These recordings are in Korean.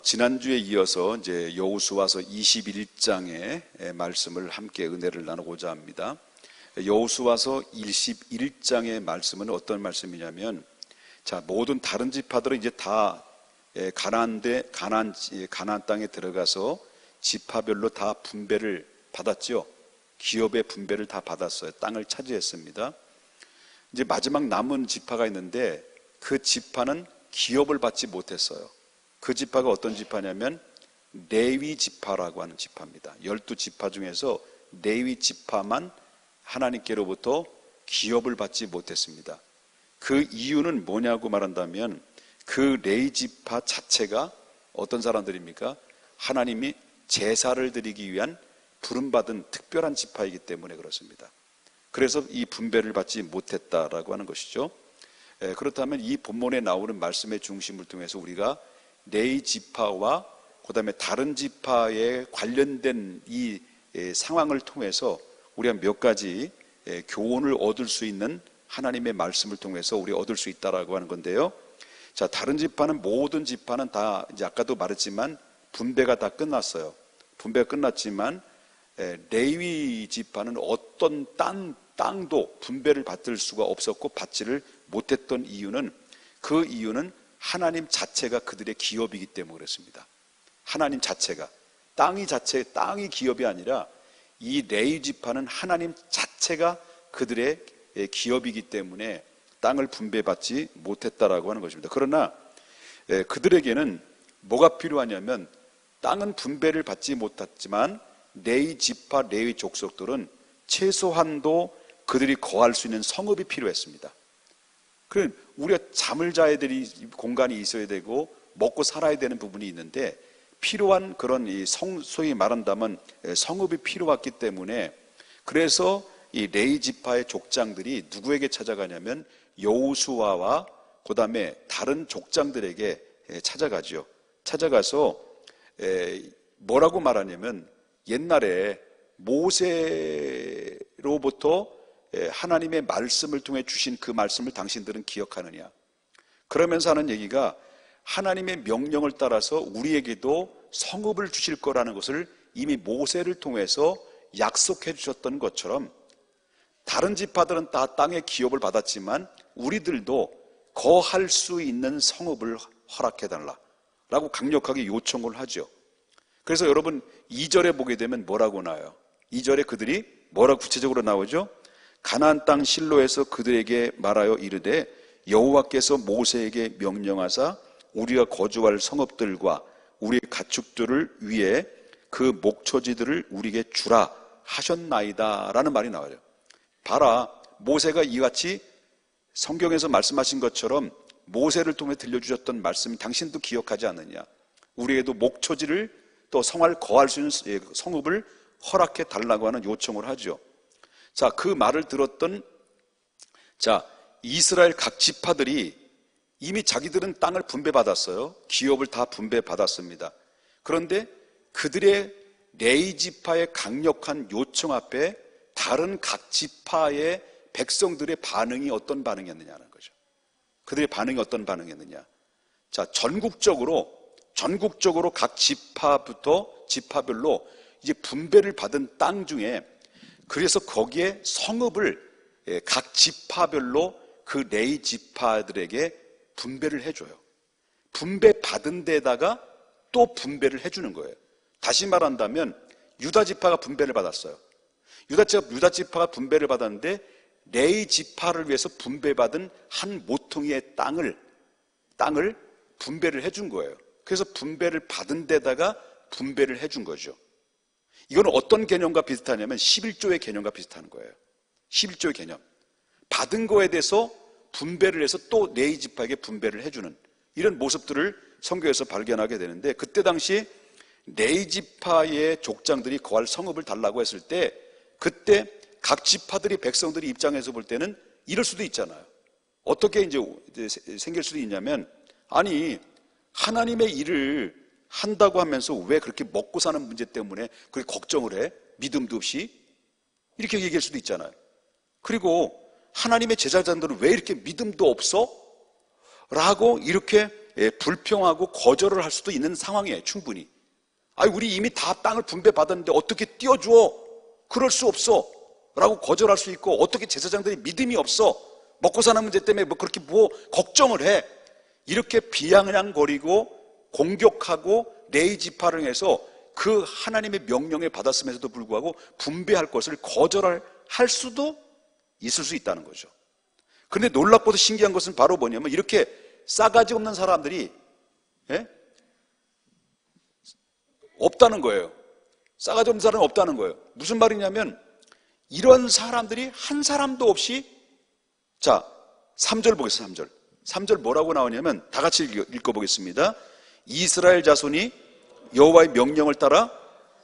지난주에 이어서 이제 여호수아서 21장의 말씀을 함께 은혜를 나누고자 합니다. 여호수아서 21장의 말씀은 어떤 말씀이냐면, 모든 다른 지파들은 이제 다 가나안 땅에 들어가서 지파별로 다 분배를 받았죠. 기업의 분배를 다 받았어요. 땅을 차지했습니다. 이제 마지막 남은 지파가 있는데 그 지파는 기업을 받지 못했어요. 그 지파가 어떤 지파냐면 레위 지파라고 하는 지파입니다. 12지파 중에서 레위 지파만 하나님께로부터 기업을 받지 못했습니다. 그 이유는 뭐냐고 말한다면, 그 레위 지파 자체가 어떤 사람들입니까? 하나님이 제사를 드리기 위한 부름받은 특별한 지파이기 때문에 그렇습니다. 그래서 이 분배를 받지 못했다라고 하는 것이죠. 그렇다면 이 본문에 나오는 말씀의 중심을 통해서 우리가 레위 지파와 그 다음에 다른 지파에 관련된 이 상황을 통해서 우리가 몇 가지 교훈을 얻을 수 있는 하나님의 말씀을 통해서 우리 얻을 수 있다라고 하는 건데요. 다른 지파는, 모든 지파는 다 이제 아까도 말했지만 분배가 다 끝났어요. 분배가 끝났지만 레위 지파는 어떤 땅도 분배를 받을 수가 없었고 받지를 못했던 이유는, 그 이유는 하나님 자체가 그들의 기업이기 때문에 그렇습니다. 하나님 자체가, 땅이 기업이 아니라 이 레위 지파는 하나님 자체가 그들의 기업이기 때문에 땅을 분배받지 못했다라고 하는 것입니다. 그러나 그들에게는 뭐가 필요하냐면, 땅은 분배를 받지 못했지만 레위 지파, 레위 족속들은 최소한도 그들이 거할 수 있는 성읍이 필요했습니다. 그럼 우리가 잠을 자야 될 공간이 있어야 되고 먹고 살아야 되는 부분이 있는데, 필요한 그런 소위 말한다면 성읍이 필요했기 때문에, 그래서 이 레위 지파의 족장들이 누구에게 찾아가냐면 여호수아와 그 다음에 다른 족장들에게 찾아가죠. 찾아가서 뭐라고 말하냐면, 옛날에 모세로부터 하나님의 말씀을 통해 주신 그 말씀을 당신들은 기억하느냐. 그러면서 하는 얘기가, 하나님의 명령을 따라서 우리에게도 성읍을 주실 거라는 것을 이미 모세를 통해서 약속해 주셨던 것처럼, 다른 지파들은 다 땅의 기업을 받았지만 우리들도 거할 수 있는 성읍을 허락해 달라라고 강력하게 요청을 하죠. 그래서 여러분 2절에 보게 되면 뭐라고 나와요? 2절에 그들이 뭐라고 구체적으로 나오죠? 가나안 땅 실로에서 그들에게 말하여 이르되, 여호와께서 모세에게 명령하사 우리가 거주할 성읍들과 우리의 가축들을 위해 그 목초지들을 우리에게 주라 하셨나이다 라는 말이 나와요. 봐라, 모세가 이같이 성경에서 말씀하신 것처럼 모세를 통해 들려주셨던 말씀이 당신도 기억하지 않느냐. 우리에게도 목초지를, 또 성을 거할 수 있는 성읍을 허락해 달라고 하는 요청을 하죠. 그 말을 들었던 이스라엘 각 지파들이 이미 자기들은 땅을 분배받았어요. 기업을 다 분배받았습니다. 그런데 그들의 레위 지파의 강력한 요청 앞에 다른 각 지파의 백성들의 반응이 어떤 반응이었느냐는 거죠. 그들의 반응이 어떤 반응이었느냐. 전국적으로 각 지파별로 이제 분배를 받은 땅 중에, 그래서 거기에 성읍을 각 지파별로 그 레위 지파들에게 분배를 해줘요. 분배받은 데다가 또 분배를 해주는 거예요. 다시 말한다면 유다 지파가 분배를 받았어요. 유다 지파가 분배를 받았는데 레위 지파를 위해서 분배받은 한 모퉁이의 땅을 분배를 해준 거예요. 그래서 분배를 받은 데다가 분배를 해준 거죠. 이거는 어떤 개념과 비슷하냐면 11조의 개념과 비슷한 거예요. 11조의 개념. 받은 거에 대해서 분배를 해서 또 레위 지파에게 분배를 해주는 이런 모습들을 성경에서 발견하게 되는데, 그때 당시 레위 지파의 족장들이 거할 성읍을 달라고 했을 때, 그때 각 지파들이, 백성들이 입장에서 볼 때는 이럴 수도 있잖아요. 어떻게 이제 생길 수도 있냐면, 아니 하나님의 일을 한다고 하면서 왜 그렇게 먹고 사는 문제 때문에 그렇게 걱정을 해? 믿음도 없이? 이렇게 얘기할 수도 있잖아요. 그리고 하나님의 제자들은 왜 이렇게 믿음도 없어? 라고 이렇게 불평하고 거절을 할 수도 있는 상황이에요. 충분히. 우리 이미 다 땅을 분배받았는데 어떻게 띄워줘? 그럴 수 없어 라고 거절할 수 있고, 어떻게 제사장들이 믿음이 없어, 먹고 사는 문제 때문에 그렇게 걱정을 해, 이렇게 비아냥거리고 공격하고 레위 지파를 해서 그 하나님의 명령을 받았음에도 불구하고 분배할 것을 거절할 수도 있을 수 있다는 거죠. 그런데 놀랍고도 신기한 것은 바로 뭐냐면, 이렇게 싸가지 없는 사람들이 없다는 거예요. 싸가지 없는 사람은 없다는 거예요. 무슨 말이냐면, 이런 사람들이 한 사람도 없이, 자, 3절 보겠습니다. 3절 뭐라고 나오냐면, 다 같이 읽어보겠습니다. 이스라엘 자손이 여호와의 명령을 따라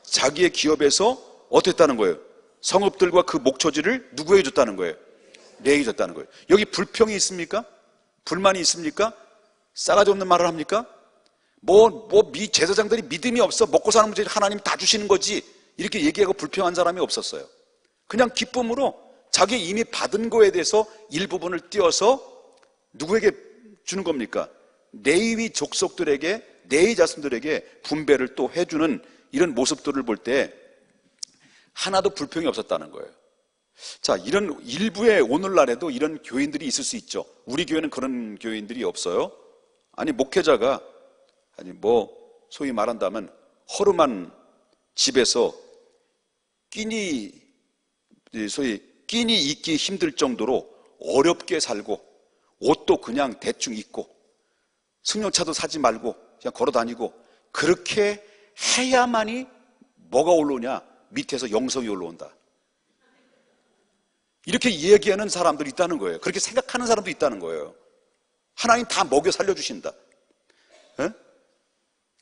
자기의 기업에서 어땠다는 거예요? 성읍들과 그 목초지를 누구에게 줬다는 거예요? 레위에게 줬다는 거예요. 여기 불평이 있습니까? 불만이 있습니까? 싸가지 없는 말을 합니까? 제사장들이 믿음이 없어, 먹고 사는 문제 하나님이 다 주시는 거지, 이렇게 얘기하고 불평한 사람이 없었어요. 그냥 기쁨으로 자기 이미 받은 거에 대해서 일부분을 띄어서 누구에게 주는 겁니까? 레위 족속들에게, 레위 자손들에게 분배를 또 해주는 이런 모습들을 볼 때 하나도 불평이 없었다는 거예요. 자, 이런 일부의 오늘날에도 이런 교인들이 있을 수 있죠. 우리 교회는 그런 교인들이 없어요. 목회자가 소위 말한다면 허름한 집에서 끼니 입기 힘들 정도로 어렵게 살고, 옷도 그냥 대충 입고, 승용차도 사지 말고 그냥 걸어 다니고, 그렇게 해야만이 뭐가 올라오냐? 밑에서 영성이 올라온다. 이렇게 얘기하는 사람들이 있다는 거예요. 그렇게 생각하는 사람도 있다는 거예요. 하나님 다 먹여 살려주신다.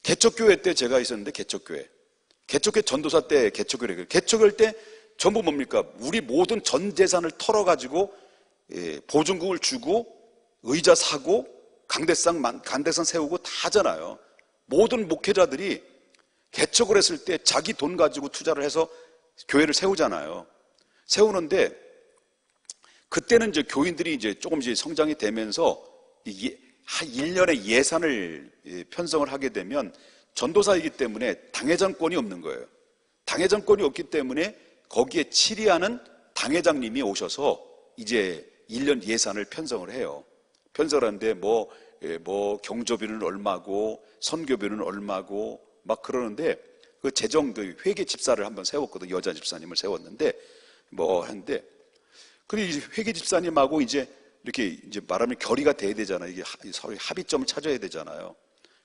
개척교회 때 제가 있었는데, 개척교회 전도사 때 개척교회, 개척할 때 전부 뭡니까? 우리 모든 전 재산을 털어가지고 보증금을 주고 의자 사고 강대상 세우고 다 하잖아요. 모든 목회자들이 개척을 했을 때 자기 돈 가지고 투자를 해서 교회를 세우잖아요. 세우는데, 그때는 이제 교인들이 이제 조금씩 성장이 되면서 한 1년에 예산을 편성을 하게 되면 전도사이기 때문에 당회장권이 없는 거예요. 당회장권이 없기 때문에 거기에 치리하는 당회장님이 오셔서 이제 1년 예산을 편성을 해요. 편성을 하는데 경조비는 얼마고 선교비는 얼마고 막 그러는데, 그 회계 집사를 한번 세웠거든. 여자 집사님을 세웠는데 하는데, 그리고 회계 집사님하고 이렇게 말하면 결의가 돼야 되잖아요. 이게 서로 합의점을 찾아야 되잖아요.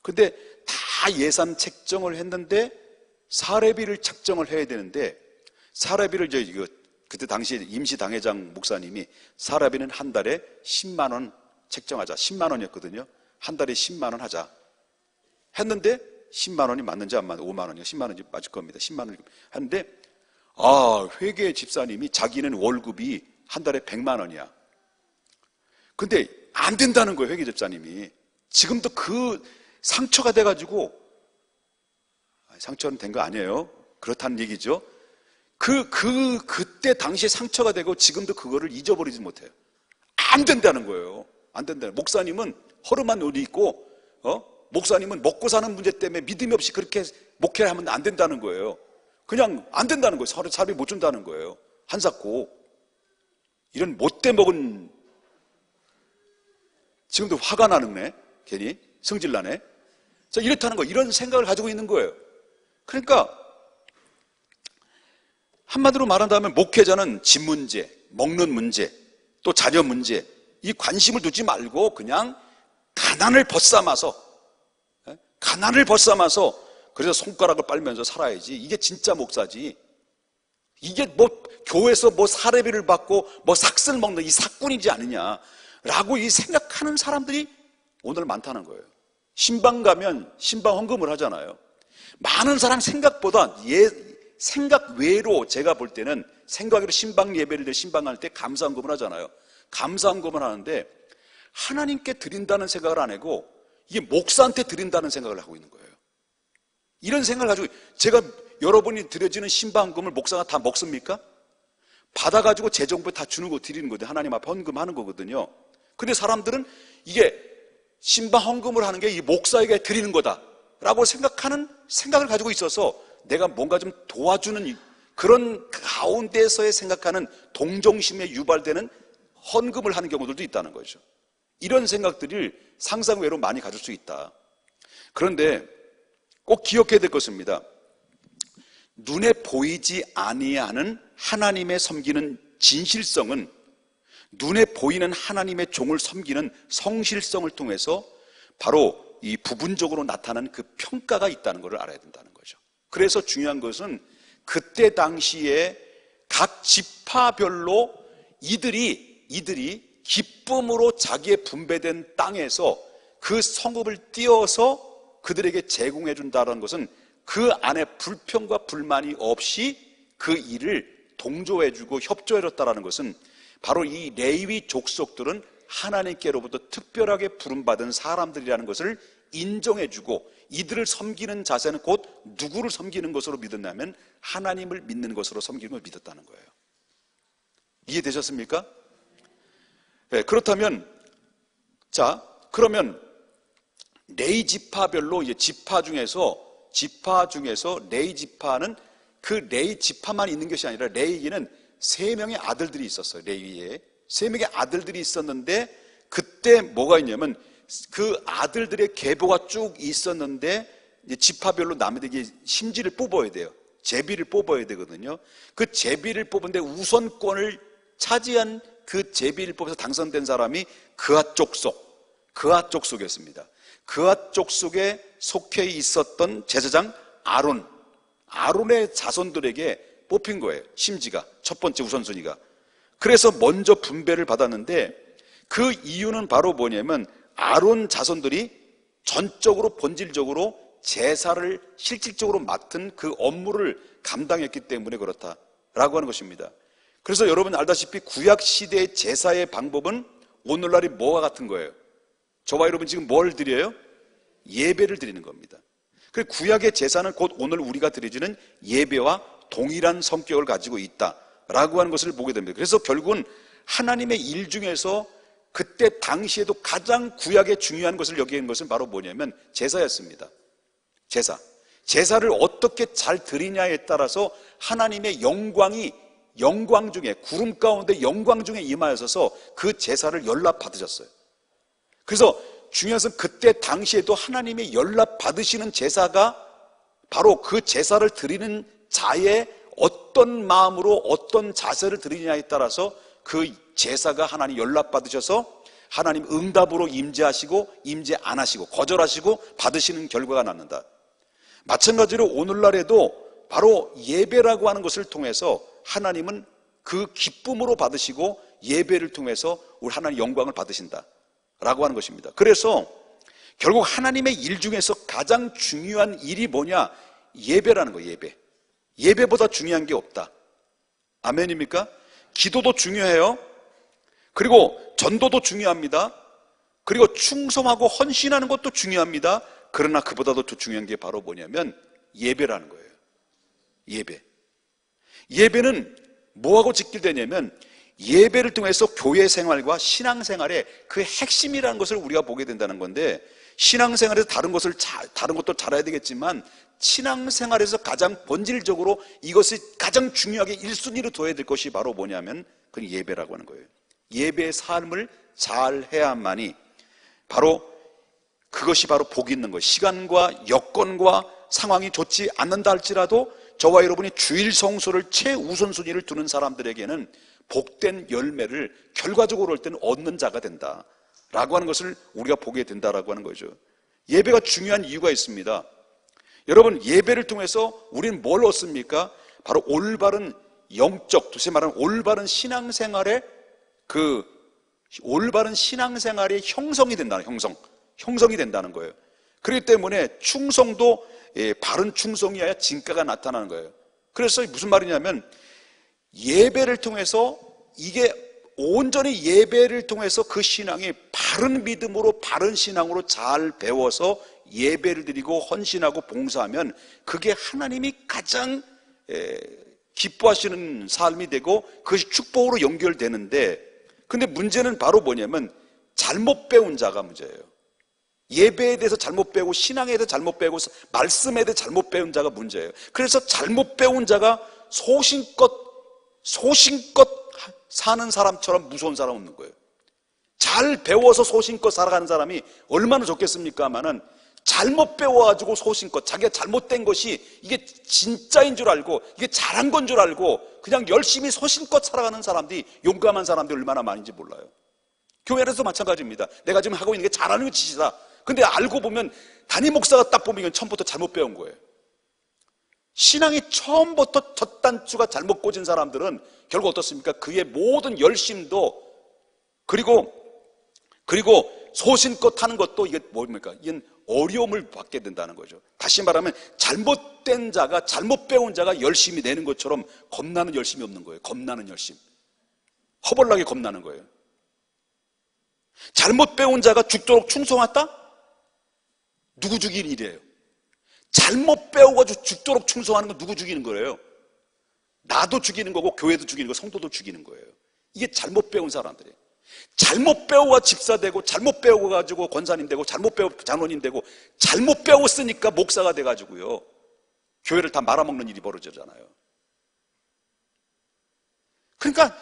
근데 다 예산 책정을 했는데 사례비를 책정을 해야 되는데, 사례비를 그때 당시 임시 당회장 목사님이 사례비는 한 달에 10만 원 책정하자. 10만 원이었거든요. 한 달에 10만 원 하자. 했는데 10만 원이 맞는지 안 맞는지, 5만 원이요. 10만 원이 맞을 겁니다. 10만 원 하는데, 회계 집사님이 자기는 월급이 한 달에 100만 원이야. 근데 안 된다는 거예요, 회계 집사님이. 지금도 그 상처가 돼가지고, 상처는 된 거 아니에요. 그렇다는 얘기죠. 그때 당시에 상처가 되고 지금도 그거를 잊어버리지 못해요. 안 된다는 거예요. 안 된다는. 목사님은 허름한 옷 입고, 목사님은 먹고 사는 문제 때문에 믿음이 없이 그렇게 목회를 하면 안 된다는 거예요. 그냥 안 된다는 거예요. 서로 사비 못 준다는 거예요. 한사코. 이런 못돼 먹은, 지금도 화가 나는 괜히 성질나네. 자, 이렇다는 거, 이런 생각을 가지고 있는 거예요. 그러니까 한마디로 말한다면 목회자는 집 문제, 먹는 문제, 또 자녀 문제, 이 관심을 두지 말고 그냥 가난을 벗삼아서 그래서 손가락을 빨면서 살아야지. 이게 진짜 목사지. 이게 교회에서 사례비를 받고 삭슬 먹는 이 삭군이지 않느냐라고 이 생각하는 사람들이 오늘 많다는 거예요. 신방 가면 신방 헌금을 하잖아요. 많은 사람 생각보다 생각 외로, 제가 볼 때는 생각으로 신방 예배를 신방할 때 감사 헌금을 하잖아요. 감사 헌금을 하는데 하나님께 드린다는 생각을 안 하고 이게 목사한테 드린다는 생각을 하고 있는 거예요. 이런 생각을 가지고, 제가 여러분이 드려지는 신방 헌금을 목사가 다 먹습니까? 받아가지고 재정부에 다 주는 거, 드리는 거거든요. 하나님 앞에 헌금하는 거거든요. 근데 사람들은 이게 신방 헌금을 하는 게 이 목사에게 드리는 거다라고 생각하는 생각을 가지고 있어서 내가 뭔가 좀 도와주는 그런 가운데서의 생각하는 동정심에 유발되는 헌금을 하는 경우들도 있다는 거죠. 이런 생각들을 상상 외로 많이 가질 수 있다. 그런데 꼭 기억해야 될 것입니다. 눈에 보이지 아니하는 하나님의 섬기는 진실성은 눈에 보이는 하나님의 종을 섬기는 성실성을 통해서 바로 이 부분적으로 나타나는 그 평가가 있다는 것을 알아야 된다는 거죠. 그래서 중요한 것은 그때 당시에 각 지파별로 이들이 기쁨으로 자기의 분배된 땅에서 그 성읍을 띄어서 그들에게 제공해 준다는 것은 그 안에 불평과 불만이 없이 그 일을 동조해 주고 협조해 줬다는 것은 바로 이 레위 족속들은 하나님께로부터 특별하게 부름받은 사람들이라는 것을 인정해 주고 이들을 섬기는 자세는 곧 누구를 섬기는 것으로 믿었냐면 하나님을 믿는 것으로 섬기는 걸 믿었다는 거예요. 이해되셨습니까? 네, 그렇다면 그러면 레위 지파별로 이제 지파 중에서 레위 지파는 그 레위 지파만 있는 것이 아니라 레위에는 3명의 아들들이 있었어요. 레위에 3명의 아들들이 있었는데 그때 뭐가 있냐면 그 아들들의 계보가 쭉 있었는데 이제 지파별로 남에게 심지를 뽑아야 돼요. 제비를 뽑아야 되거든요. 그 제비를 뽑은데 우선권을 차지한 그 제비를 뽑아서 당선된 사람이 그앗 족속이었습니다. 그앗 족속에 속해 있었던 제사장 아론의 자손들에게 뽑힌 거예요. 심지가 첫 번째 우선순위가. 그래서 먼저 분배를 받았는데 그 이유는 바로 뭐냐면 아론 자손들이 전적으로 본질적으로 제사를 실질적으로 맡은 그 업무를 감당했기 때문에 그렇다라고 하는 것입니다. 그래서 여러분 알다시피 구약 시대의 제사의 방법은 오늘날이 뭐와 같은 거예요? 저와 여러분 지금 뭘 드려요? 예배를 드리는 겁니다. 그 구약의 제사는 곧 오늘 우리가 드리는 예배와 동일한 성격을 가지고 있다라고 하는 것을 보게 됩니다. 그래서 결국은 하나님의 일 중에서 그때 당시에도 가장 구약에 중요한 것을 여기는 것은 바로 뭐냐면 제사였습니다. 제사를 어떻게 잘 드리냐에 따라서 하나님의 영광 중에 구름 가운데 영광 중에 임하여서 그 제사를 연락 받으셨어요. 그래서 중요한 것은 그때 당시에도 하나님의 연락 받으시는 제사가 바로 그 제사를 드리는 자의 어떤 마음으로 어떤 자세를 드리냐에 따라서 그 제사가 하나님 연락 받으셔서 하나님 응답으로 임재하시고 임재 안 하시고 거절하시고 받으시는 결과가 낳는다. 마찬가지로 오늘날에도 바로 예배라고 하는 것을 통해서 하나님은 그 기쁨으로 받으시고 예배를 통해서 우리 하나님 영광을 받으신다라고 하는 것입니다. 그래서 결국 하나님의 일 중에서 가장 중요한 일이 뭐냐? 예배라는 거예요. 예배보다 중요한 게 없다. 아멘입니까? 기도도 중요해요. 그리고 전도도 중요합니다. 그리고 충성하고 헌신하는 것도 중요합니다. 그러나 그보다도 더 중요한 게 바로 뭐냐면 예배라는 거예요. 예배는 뭐하고 직결되냐면 예배를 통해서 교회 생활과 신앙 생활의 그 핵심이라는 것을 우리가 보게 된다는 건데, 신앙생활에서 다른 것도 잘해야 되겠지만 신앙생활에서 가장 본질적으로 이것이 가장 중요하게 1순위로 둬야 될 것이 바로 뭐냐면 그건 예배라고 하는 거예요. 예배의 삶을 잘 해야만이 그것이 바로 복이 있는 거예요. 시간과 여건과 상황이 좋지 않는다 할지라도 저와 여러분이 주일 성소를 최우선순위를 두는 사람들에게는 복된 열매를 결과적으로 올 때는 얻는 자가 된다라고 하는 것을 우리가 보게 된다라고 하는 거죠. 예배가 중요한 이유가 있습니다. 여러분, 예배를 통해서 우리는 뭘 얻습니까? 바로 올바른 영적, 다시 말하면 올바른 신앙생활의 형성이 된다는 거예요. 그렇기 때문에 충성도 바른 충성이어야 진가가 나타나는 거예요. 그래서 무슨 말이냐면 예배를 통해서 이게 온전히 예배를 통해서 그 신앙이 바른 믿음으로 바른 신앙으로 잘 배워서 예배를 드리고 헌신하고 봉사하면 그게 하나님이 가장 기뻐하시는 삶이 되고 그것이 축복으로 연결되는데, 근데 문제는 바로 뭐냐면 잘못 배운 자가 문제예요. 예배에 대해서 잘못 배우고 신앙에 대해서 잘못 배우고 말씀에 대해서 잘못 배운 자가 문제예요. 그래서 잘못 배운 자가 소신껏 사는 사람처럼 무서운 사람 없는 거예요. 잘 배워서 소신껏 살아가는 사람이 얼마나 좋겠습니까마는 잘못 배워가지고 소신껏 자기가 잘못된 것이 이게 진짜인 줄 알고 이게 잘한 건 줄 알고 그냥 열심히 소신껏 살아가는 사람들이, 용감한 사람들이 얼마나 많은지 몰라요. 교회에서 마찬가지입니다. 내가 지금 하고 있는 게 잘하는 짓이다. 근데 알고 보면 담임 목사가 딱 보면 이건 처음부터 잘못 배운 거예요. 신앙이 처음부터 첫 단추가 잘못 꽂은 사람들은 결국 어떻습니까? 그의 모든 열심도 그리고 소신껏 하는 것도 이게 뭡니까? 이건 어려움을 받게 된다는 거죠. 다시 말하면 잘못된 자가, 잘못 배운 자가 열심히 내는 것처럼 겁나는 열심이 없는 거예요. 겁나는 열심, 허벌나게 겁나는 거예요. 잘못 배운 자가 죽도록 충성하다? 누구 죽이는 일이에요? 잘못 배워가지고 죽도록 충성하는 건 누구 죽이는 거예요? 나도 죽이는 거고 교회도 죽이는 거, 성도도 죽이는 거예요. 이게 잘못 배운 사람들이에요. 잘못 배우고 집사 되고, 잘못 배우고 가지고 권사님 되고, 잘못 배우고 장로님 되고, 잘못 배웠으니까 목사가 돼가지고요 교회를 다 말아먹는 일이 벌어지잖아요. 그러니까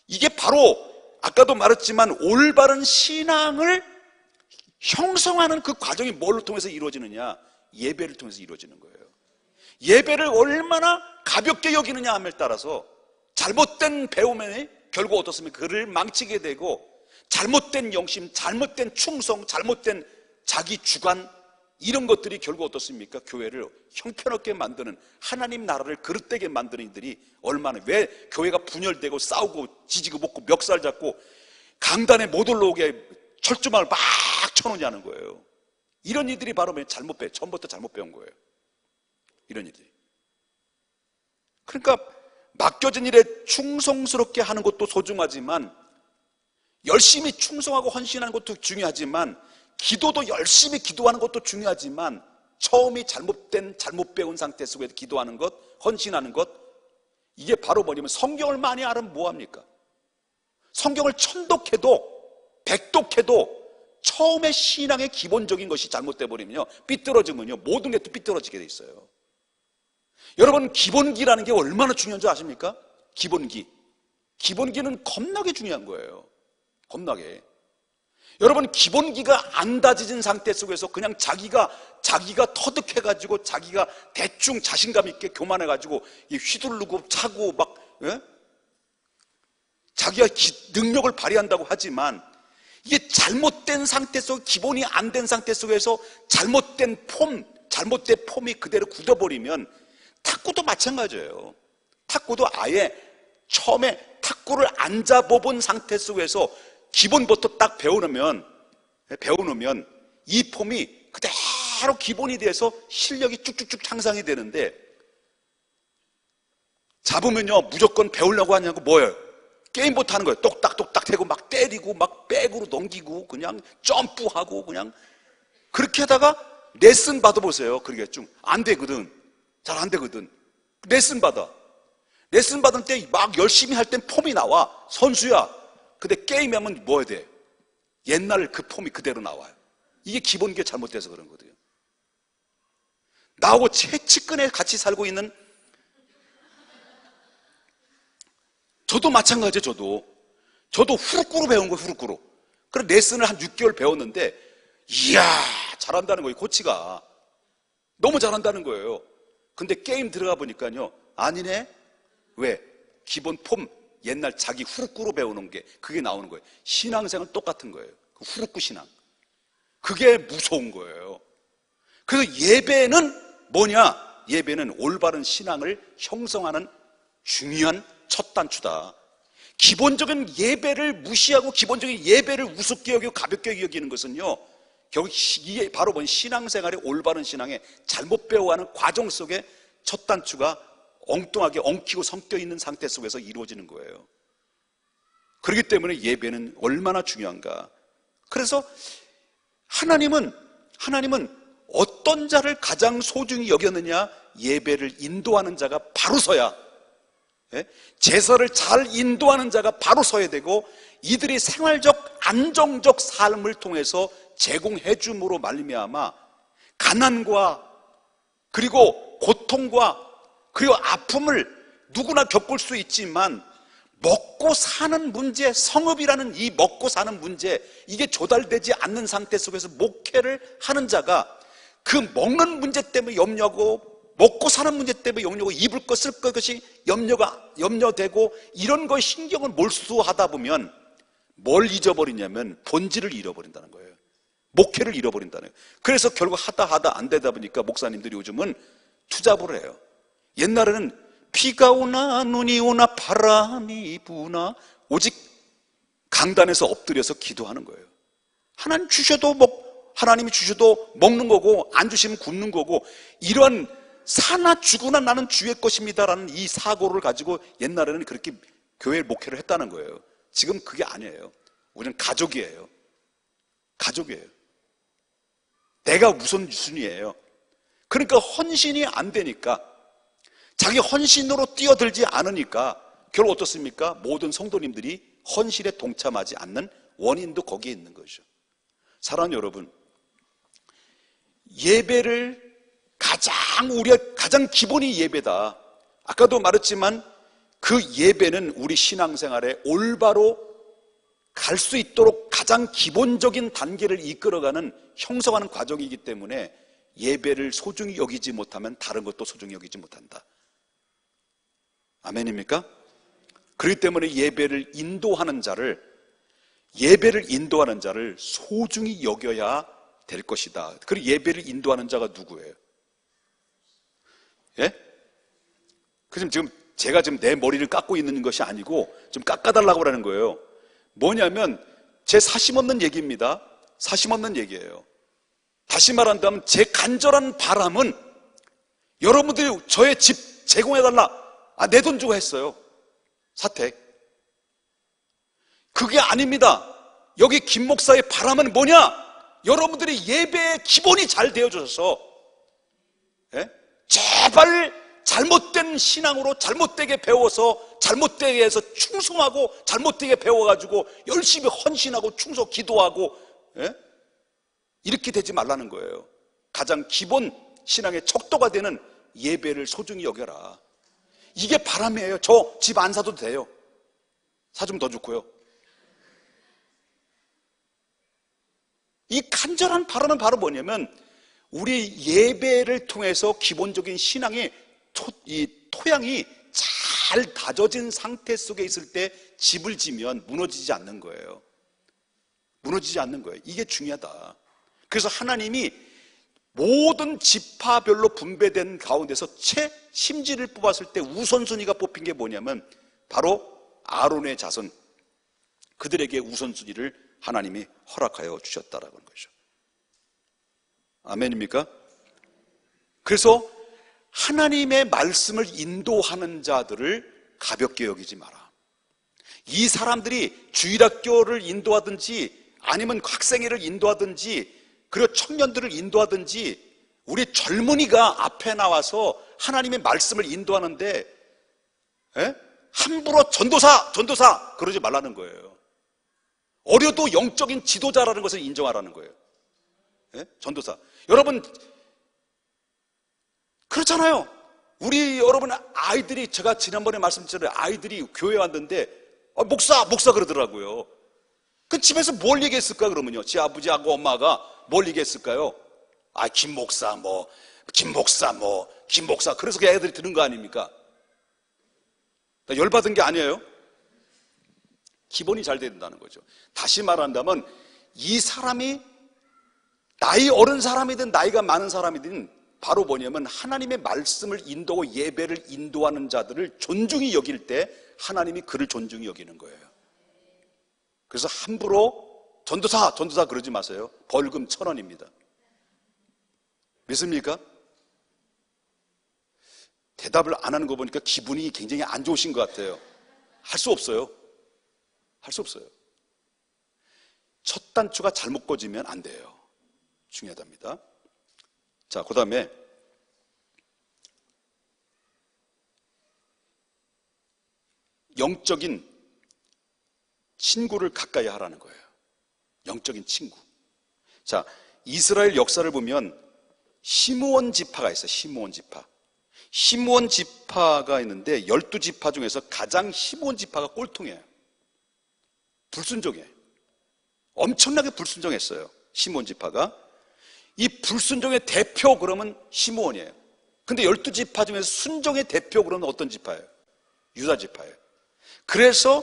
이게 바로 아까도 말했지만 올바른 신앙을 형성하는 그 과정이 뭘 통해서 이루어지느냐? 예배를 통해서 이루어지는 거예요. 예배를 얼마나 가볍게 여기느냐 함에 따라서 잘못된 배움에 결국 어떻습니까? 그를 망치게 되고, 잘못된 영심, 잘못된 충성, 잘못된 자기 주관, 이런 것들이 결국 어떻습니까? 교회를 형편없게 만드는, 하나님 나라를 그릇되게 만드는 이들이 얼마나, 왜 교회가 분열되고 싸우고 지지고 볶고 멱살 잡고 강단에 못 올라오게 철조망을 막 쳐놓냐는 거예요. 이런 이들이 바로 처음부터 잘못 배운 거예요. 이런 이들이. 그러니까 맡겨진 일에 충성스럽게 하는 것도 소중하지만, 열심히 충성하고 헌신하는 것도 중요하지만, 기도도 열심히 기도하는 것도 중요하지만, 처음이 잘못 배운 상태 속에서 기도하는 것, 헌신하는 것, 이게 바로 뭐냐면 성경을 많이 알으면 뭐합니까? 성경을 천독해도 백독해도 처음에 신앙의 기본적인 것이 잘못돼 버리면요, 삐뚤어지면요 모든 게 또 삐뚤어지게 돼 있어요. 여러분, 기본기라는 게 얼마나 중요한 줄 아십니까? 기본기는 겁나게 중요한 거예요. 겁나게. 여러분, 기본기가 안 다져진 상태 속에서 그냥 자기가 터득해가지고 자기가 대충 자신감 있게 교만해가지고 휘두르고 차고 막, 예? 자기가 능력을 발휘한다고 하지만, 이게 잘못된 상태 속, 기본이 안 된 상태 속에서 잘못된 폼이 그대로 굳어버리면, 탁구도 마찬가지예요. 탁구도 아예 처음에 탁구를 안 잡아본 상태 속에서 기본부터 딱 배워놓으면 이 폼이 그대로 기본이 돼서 실력이 쭉쭉쭉 향상이 되는데, 잡으면요 무조건 배우려고 하냐고 뭐예요? 게임부터 하는 거예요. 똑딱똑딱 대고 막 때리고 막 백으로 넘기고 그냥 점프하고 그냥 그렇게 하다가 레슨 받아보세요. 그러게 좀 안 되거든. 잘 안 되거든. 레슨 받을 때 막 열심히 할 땐 폼이 나와. 선수야. 근데 게임하면 뭐 해야 돼? 옛날 그 폼이 그대로 나와요. 이게 기본기가 잘못돼서 그런 거거든요. 나하고 최측근에 같이 살고 있는, 저도 마찬가지예요. 저도 후루꾸로 배운 거예요. 후루꾸로. 그래 레슨을 한 6개월 배웠는데, 이야 잘한다는 거예요. 코치가 너무 잘한다는 거예요. 근데 게임 들어가 보니까요, 아니네. 왜? 기본 폼, 옛날 자기 후루꾸로 배우는 게 그게 나오는 거예요. 신앙생활은 똑같은 거예요. 그 후루꾸 신앙, 그게 무서운 거예요. 그래서 예배는 뭐냐? 예배는 올바른 신앙을 형성하는 중요한 첫 단추다. 기본적인 예배를 무시하고 기본적인 예배를 우습게 여기고 가볍게 여기는 것은요, 결국 이게 바로 신앙생활의 올바른 신앙에 잘못 배워가는 과정 속에 첫 단추가 엉뚱하게 엉키고 섞여 있는 상태 속에서 이루어지는 거예요. 그렇기 때문에 예배는 얼마나 중요한가. 그래서 하나님은 어떤 자를 가장 소중히 여겼느냐? 예배를 인도하는 자가 바로 서야, 제사를 잘 인도하는 자가 바로 서야 되고, 이들이 생활적 안정적 삶을 통해서 제공해 줌으로 말미암아 가난과 그리고 고통과 그리고 아픔을 누구나 겪을 수 있지만 먹고 사는 문제, 성읍이라는 이 먹고 사는 문제, 이게 조달되지 않는 상태 속에서 목회를 하는 자가 그 먹는 문제 때문에 염려하고 먹고 사는 문제 때문에 염려하고 입을 것 쓸 것이 염려되고 이런 거에 신경을 몰수하다 보면 뭘 잊어버리냐면 본질을 잃어버린다는 거예요. 목회를 잃어버린다는 거예요. 그래서 결국 하다 안 되다 보니까 목사님들이 요즘은 투잡을 해요. 옛날에는 비가 오나 눈이 오나 바람이 부나 오직 강단에서 엎드려서 기도하는 거예요. 하나님 주셔도 하나님이 주셔도 먹는 거고 안 주시면 굶는 거고, 이런 사나 죽으나 나는 주의 것입니다라는 이 사고를 가지고 옛날에는 그렇게 교회 목회를 했다는 거예요. 지금 그게 아니에요. 우리는 가족이에요. 가족이에요. 내가 우선순위예요. 그러니까 헌신이 안 되니까, 자기 헌신으로 뛰어들지 않으니까 결국 어떻습니까? 모든 성도님들이 헌신에 동참하지 않는 원인도 거기에 있는 거죠. 사랑하는 여러분, 예배를 우리가 가장 기본이 예배다. 아까도 말했지만 그 예배는 우리 신앙생활에 올바로 갈 수 있도록 가장 기본적인 단계를 이끌어가는, 형성하는 과정이기 때문에 예배를 소중히 여기지 못하면 다른 것도 소중히 여기지 못한다. 아멘입니까? 그렇기 때문에 예배를 인도하는 자를 소중히 여겨야 될 것이다. 그리고 예배를 인도하는 자가 누구예요? 예? 지금 제가 내 머리를 깎고 있는 것이 아니고 좀 깎아달라고 하는 거예요. 뭐냐면 제 사심 없는 얘기입니다. 사심 없는 얘기예요. 다시 말한다면 제 간절한 바람은 여러분들이 저의 집 제공해달라. 내 돈 주고 했어요. 사택. 그게 아닙니다. 여기 김 목사의 바람은 뭐냐? 여러분들이 예배의 기본이 잘 되어져서 제발 잘못된 신앙으로 잘못되게 배워서 잘못되게 해서 충성하고 잘못되게 배워가지고 열심히 헌신하고 기도하고 이렇게 되지 말라는 거예요. 가장 기본 신앙의 척도가 되는 예배를 소중히 여겨라. 이게 바람이에요. 저 집 안 사도 돼요. 사주면 더 좋고요. 이 간절한 바람은 바로 뭐냐면 우리 예배를 통해서 기본적인 신앙의 토양이 잘 다져진 상태 속에 있을 때 집을 지면 무너지지 않는 거예요. 무너지지 않는 거예요. 이게 중요하다. 그래서 하나님이 모든 지파별로 분배된 가운데서 심지를 뽑았을 때 우선순위가 뽑힌 게 뭐냐면 바로 아론의 자손, 그들에게 우선순위를 하나님이 허락하여 주셨다라는 거죠. 아멘입니까? 그래서 하나님의 말씀을 인도하는 자들을 가볍게 여기지 마라. 이 사람들이 주일학교를 인도하든지 아니면 학생회를 인도하든지 그리고 청년들을 인도하든지 우리 젊은이가 앞에 나와서 하나님의 말씀을 인도하는데 함부로 전도사 그러지 말라는 거예요. 어려도 영적인 지도자라는 것을 인정하라는 거예요. 전도사. 여러분 그렇잖아요. 여러분 아이들이, 제가 지난번에 말씀드렸잖아요. 아이들이 교회 왔는데 목사 그러더라고요. 그 집에서 뭘 얘기했을까 그러면요, 지 아버지하고 엄마가 뭘 얘기했을까요? 김 목사 그래서 그 애들이 듣는 거 아닙니까? 열받은 게 아니에요. 기본이 잘 돼야 된다는 거죠. 다시 말한다면 이 사람이 나이 어른 사람이든 나이가 많은 사람이든 바로 뭐냐면 하나님의 말씀을 인도하고 예배를 인도하는 자들을 존중히 여길 때 하나님이 그를 존중히 여기는 거예요. 그래서 함부로 전도사 그러지 마세요. 벌금 1,000원입니다. 믿습니까? 대답을 안 하는 거 보니까 기분이 굉장히 안 좋으신 것 같아요. 할 수 없어요. 첫 단추가 잘못 꽂으면 안 돼요. 중요하답니다. 자, 그 다음에 영적인 친구를 가까이 하라는 거예요. 영적인 친구. 자, 이스라엘 역사를 보면 시므온 지파가 있어요. 시므온 지파. 시므온 지파가 있는데 12지파 중에서 가장 시므온 지파가 꼴통이에요. 불순종이에요. 엄청나게 불순종했어요. 시므온 지파가. 이 불순종의 대표 그러면 시므온이에요. 근데 12지파 중에서 순종의 대표 그러면 어떤 지파예요? 유다 지파예요. 그래서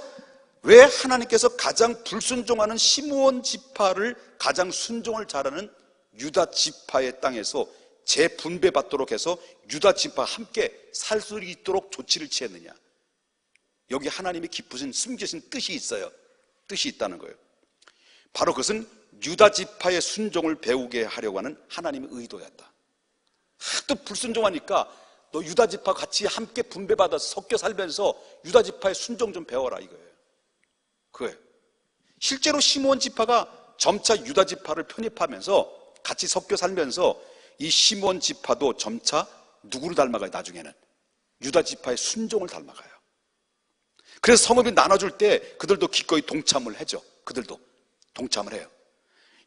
왜 하나님께서 가장 불순종하는 시므온 지파를 가장 순종을 잘하는 유다 지파의 땅에서 재분배받도록 해서 유다 지파와 함께 살 수 있도록 조치를 취했느냐? 여기 하나님이 깊으신 숨기신 뜻이 있어요. 뜻이 있다는 거예요. 바로 그것은 유다 지파의 순종을 배우게 하려고 하는 하나님의 의도였다. 하도 불순종하니까 너 유다 지파 같이 함께 분배받아서 섞여 살면서 유다 지파의 순종 좀 배워라 이거예요. 그거예요. 실제로 시므온 지파가 점차 유다 지파를 편입하면서 같이 섞여 살면서 이 시므온 지파도 점차 누구를 닮아가요? 나중에는 유다 지파의 순종을 닮아가요. 그래서 성읍이 나눠줄 때 그들도 기꺼이 동참을 하죠. 그들도 동참을 해요.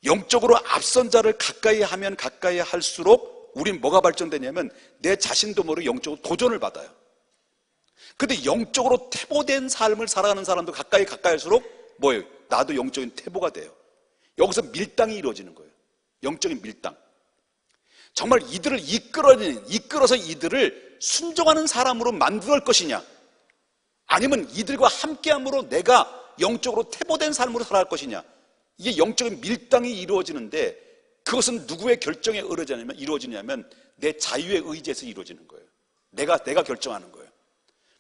영적으로 앞선 자를 가까이 하면 가까이 할수록 우린 뭐가 발전되냐면 내 자신도 모르게 영적으로 도전을 받아요. 근데 영적으로 태보된 삶을 살아가는 사람도 가까이 할수록 뭐예요? 나도 영적인 태보가 돼요. 여기서 밀당이 이루어지는 거예요. 영적인 밀당. 정말 이들을 이끌어서 이들을 순종하는 사람으로 만들 것이냐, 아니면 이들과 함께함으로 내가 영적으로 태보된 삶으로 살아갈 것이냐, 이게 영적인 밀당이 이루어지는데 그것은 누구의 결정에 이루어지냐면 내 자유의 의지에서 이루어지는 거예요. 내가 결정하는 거예요.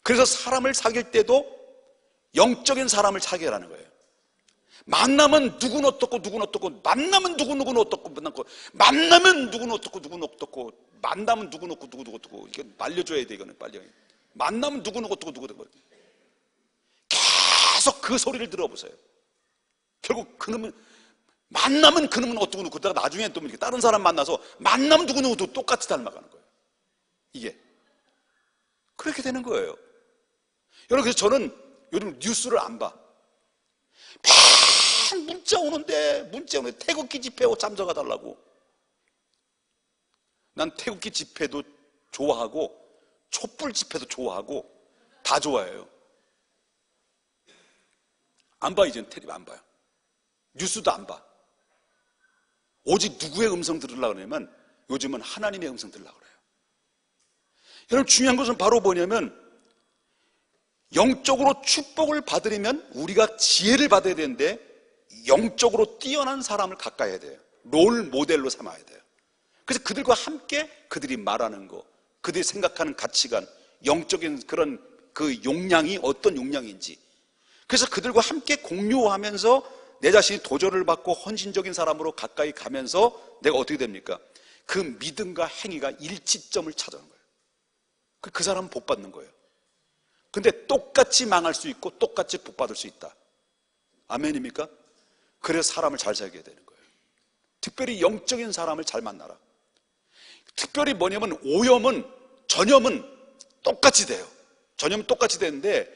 그래서 사람을 사귈 때도 영적인 사람을 사귀라는 거예요. 만나면 누구는 어떻고 누구는 어떻고, 만나면 누구는 어떻고, 만나면 누구는 어떻고 누구는 어떻고, 만나면 누구는 어떻고 누구는 어떻고, 이게 말려줘야 돼. 이거는 빨리. 만나면 누구는 어떻고 누구는 어떻고. 계속 그 소리를 들어보세요. 결국 그놈은 만나면 그놈은 어떻고 누구, 그러다가 나중에 또 이렇게 다른 사람 만나서 만나면 누구누구도 똑같이 닮아가는 거예요. 이게 그렇게 되는 거예요. 여러분, 그래서 저는 요즘 뉴스를 안 봐. 맨 문자 오는데 태극기 집회에 참석해 달라고. 난 태극기 집회도 좋아하고 촛불 집회도 좋아하고 다 좋아해요. 안 봐. 이제는 텔레비 안 봐요. 뉴스도 안 봐. 오직 누구의 음성 들으려고 그러냐면 요즘은 하나님의 음성 들으려고 그래요. 여러분, 중요한 것은 바로 뭐냐면 영적으로 축복을 받으려면 우리가 지혜를 받아야 되는데 영적으로 뛰어난 사람을 가까이 해야 돼요. 롤 모델로 삼아야 돼요. 그래서 그들과 함께 그들이 말하는 거, 그들이 생각하는 가치관, 영적인 그런 그 용량이 어떤 용량인지, 그래서 그들과 함께 공유하면서 내 자신이 도전을 받고 헌신적인 사람으로 가까이 가면서 내가 어떻게 됩니까? 그 믿음과 행위가 일치점을 찾아오는 거예요. 그 사람은 복 받는 거예요. 근데 똑같이 망할 수 있고 똑같이 복 받을 수 있다. 아멘입니까? 그래서 사람을 잘 사귀어야 되는 거예요. 특별히 영적인 사람을 잘 만나라. 특별히 뭐냐면 전염은 똑같이 돼요. 전염은 똑같이 되는데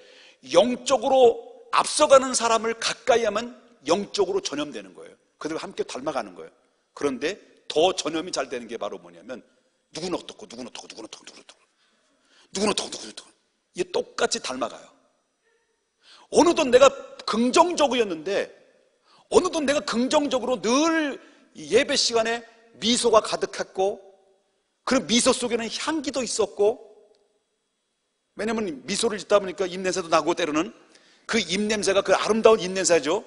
영적으로 앞서가는 사람을 가까이 하면 영적으로 전염되는 거예요. 그들과 함께 닮아가는 거예요. 그런데 더 전염이 잘 되는 게 바로 뭐냐면 누구는 어떻고 누구는 어떻고 누구는 어떻고 누구는 어떻고 누구는 어떻고 누구는 어떻고, 이게 똑같이 닮아가요. 어느덧 내가 긍정적이었는데 어느덧 내가 긍정적으로 늘 예배 시간에 미소가 가득했고, 그 미소 속에는 향기도 있었고, 왜냐면 미소를 짓다 보니까 입냄새도 나고, 때로는 그 입냄새가 그 아름다운 입냄새죠.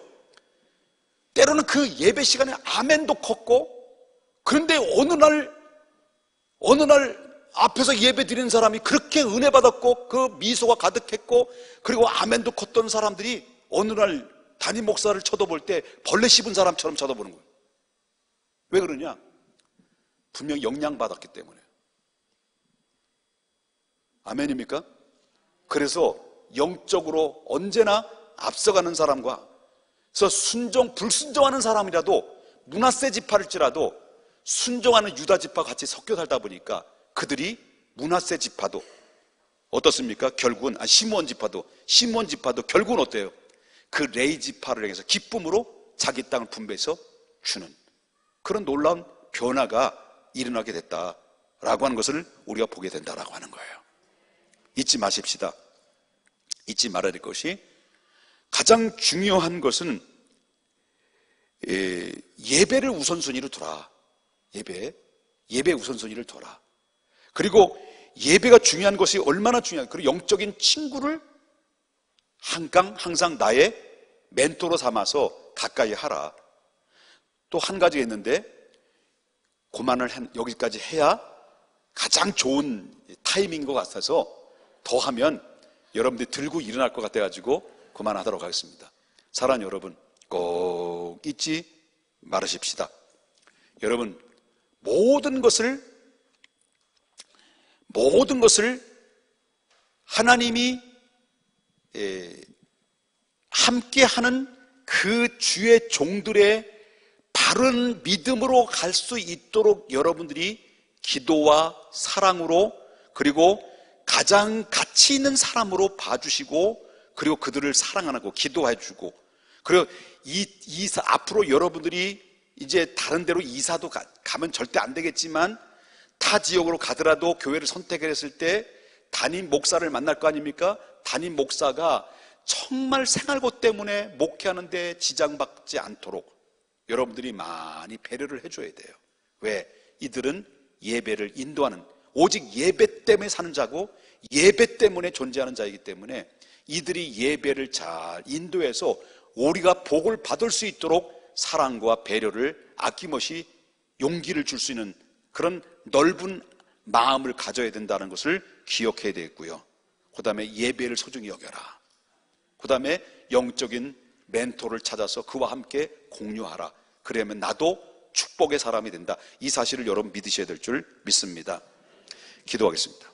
때로는 그 예배 시간에 아멘도 컸고, 그런데 어느 날 앞에서 예배 드리는 사람이 그렇게 은혜 받았고 그 미소가 가득했고 그리고 아멘도 컸던 사람들이 어느 날 담임 목사를 쳐다볼 때 벌레 씹은 사람처럼 쳐다보는 거예요. 왜 그러냐? 분명히 영향받았기 때문에. 아멘입니까? 그래서 영적으로 언제나 앞서가는 사람과, 그래서 불순종하는 사람이라도, 므낫세 지파일지라도 순종하는 유다 지파와 같이 섞여 살다 보니까 그들이 므낫세 지파도 어떻습니까? 결국은 시므온 지파도 결국은 어때요? 그 레위 지파를 향해서 기쁨으로 자기 땅을 분배해서 주는 그런 놀라운 변화가 일어나게 됐다라고 하는 것을 우리가 보게 된다라고 하는 거예요. 잊지 마십시다. 잊지 말아야 될 것이, 가장 중요한 것은 예배를 우선순위로 두라. 예배 우선순위를 둬라. 그리고 예배가 중요한 것이 얼마나 중요한가. 그리고 영적인 친구를 항상 나의 멘토로 삼아서 가까이 하라. 또 한 가지가 있는데, 그만을 여기까지 해야 가장 좋은 타이밍인 것 같아서 더 하면 여러분들이 들고 일어날 것 같아가지고 그만하도록 하겠습니다. 사랑하는 여러분, 꼭 잊지 말으십시다. 여러분, 모든 것을 하나님이 함께하는 그 주의 종들의 바른 믿음으로 갈 수 있도록 여러분들이 기도와 사랑으로, 그리고 가장 가치 있는 사람으로 봐주시고, 그리고 그들을 사랑하고 기도해주고, 그리고 앞으로 여러분들이 이제 다른 데로 이사도 가면 절대 안 되겠지만, 타 지역으로 가더라도 교회를 선택했을 때 담임 목사를 만날 거 아닙니까? 담임 목사가 정말 생활고 때문에 목회하는데 지장받지 않도록 여러분들이 많이 배려를 해줘야 돼요. 왜? 이들은 예배를 인도하는, 오직 예배 때문에 사는 자고 예배 때문에 존재하는 자이기 때문에 이들이 예배를 잘 인도해서 우리가 복을 받을 수 있도록 사랑과 배려를 아낌없이 용기를 줄 수 있는 그런 넓은 마음을 가져야 된다는 것을 기억해야 되겠고요. 그 다음에 예배를 소중히 여겨라. 그 다음에 영적인 멘토를 찾아서 그와 함께 공유하라. 그러면 나도 축복의 사람이 된다. 이 사실을 여러분 믿으셔야 될 줄 믿습니다. 기도하겠습니다.